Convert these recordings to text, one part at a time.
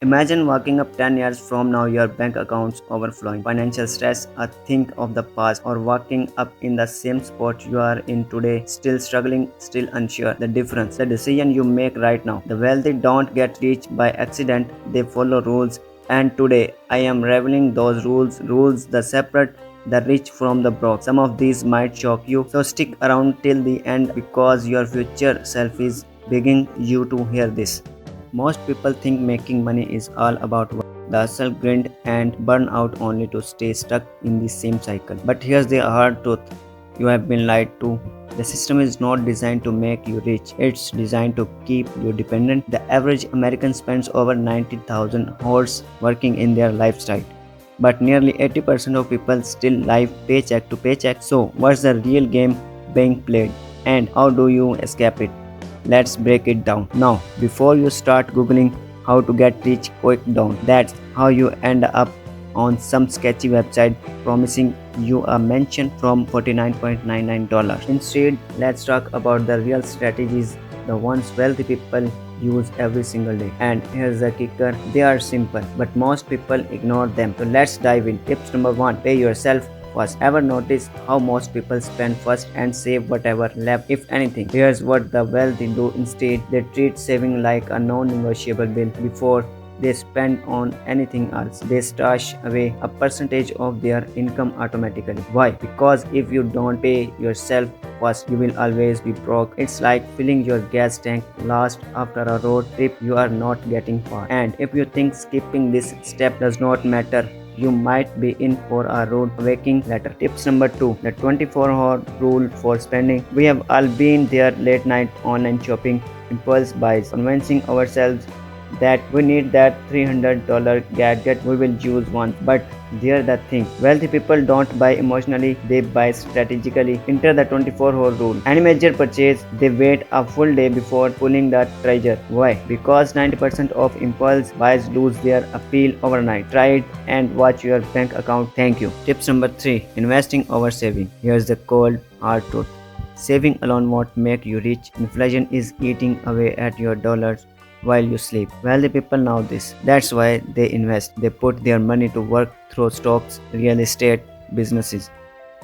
Imagine waking up 10 years from now, your bank accounts overflowing, financial stress, a think of the past, or waking up in the same spot you are in today, still struggling, still unsure. The difference, the decision you make right now. The wealthy don't get rich by accident, they follow rules. And today, I am revealing those rules the separate the rich from the broke. Some of these might shock you, so stick around till the end because your future self is begging you to hear this. Most people think making money is all about work, the hustle, grind, and burn out only to stay stuck in the same cycle. But here's the hard truth, you have been lied to. The system is not designed to make you rich, it's designed to keep you dependent. The average American spends over 90,000 hours working in their lifestyle. But nearly 80% of people still live paycheck to paycheck. So, what's the real game being played? And how do you escape it? Let's break it down. Now, before you start googling how to get rich quick down, that's how you end up on some sketchy website promising you a mention from $49.99. Instead, let's talk about the real strategies, the ones wealthy people use every single day. And here's the kicker, they are simple, but most people ignore them. So let's dive in. Tips number 1, pay yourself first. Ever notice how most people spend first and save whatever left, if anything? Here's what the wealthy do instead. They treat saving like a non-negotiable bill. Before they spend on anything else, they stash away a percentage of their income automatically. Why? Because if you don't pay yourself first, you will always be broke. It's like filling your gas tank last after a road trip you are not getting far. And if you think skipping this step does not matter, you might be in for a rude awakening later. Tips number 2, the 24-hour rule for spending. We have all been there, late night online shopping, impulse buys, convincing ourselves that we need that $300 gadget we will use once. But here's the thing, wealthy people don't buy emotionally, they buy strategically. Enter the 24-hour rule. Any major purchase, they wait a full day before pulling the trigger. Why? Because 90% of impulse buys lose their appeal overnight. Try it and watch your bank account thank you. Tips number 3, investing over saving. Here's the cold hard truth, saving alone won't make you rich. Inflation is eating away at your dollars while you sleep. Wealthy people know this. That's why they invest. They put their money to work through stocks, real estate, businesses.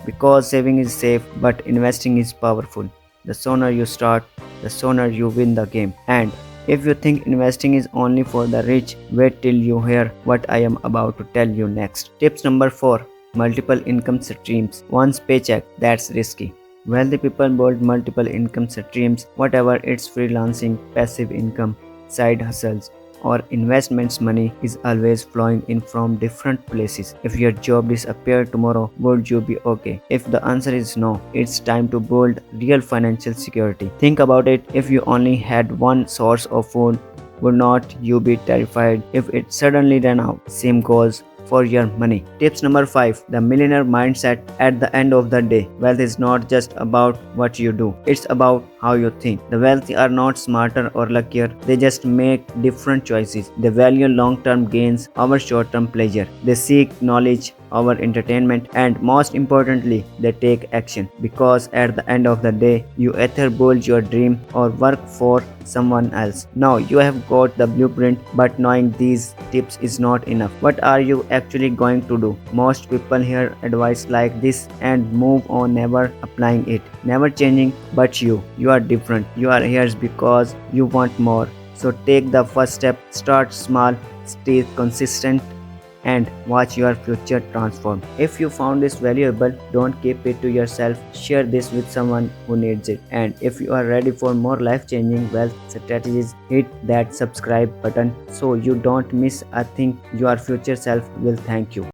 Because saving is safe, but investing is powerful. The sooner you start, the sooner you win the game. And if you think investing is only for the rich, wait till you hear what I am about to tell you next. Tips number 4, multiple income streams. One's paycheck, that's risky. Wealthy people build multiple income streams, whatever it's freelancing, passive income, side hustles, or investments. Money is always flowing in from different places. If your job disappeared tomorrow, would you be okay? If the answer is no, it's time to build real financial security. Think about it, if you only had one source of food, would not you be terrified if it suddenly ran out? Same goes for your money. Tips number 5, the millionaire mindset. At the end of the day, wealth is not just about what you do, it's about how you think. The wealthy are not smarter or luckier, they just make different choices. They value long-term gains over short-term pleasure. They seek knowledge over entertainment, and most importantly, they take action. Because at the end of the day, you either build your dream or work for someone else. Now you have got the blueprint, but knowing these tips is not enough. What are you actually going to do? Most people hear advice like this and move on, never applying it, never changing. But you are different. You are here because you want more. So take the first step, start small, stay consistent, and watch your future transform. If you found this valuable, don't keep it to yourself. Share this with someone who needs it. And if you are ready for more life-changing wealth strategies, hit that subscribe button so you don't miss a thing. Your future self will thank you.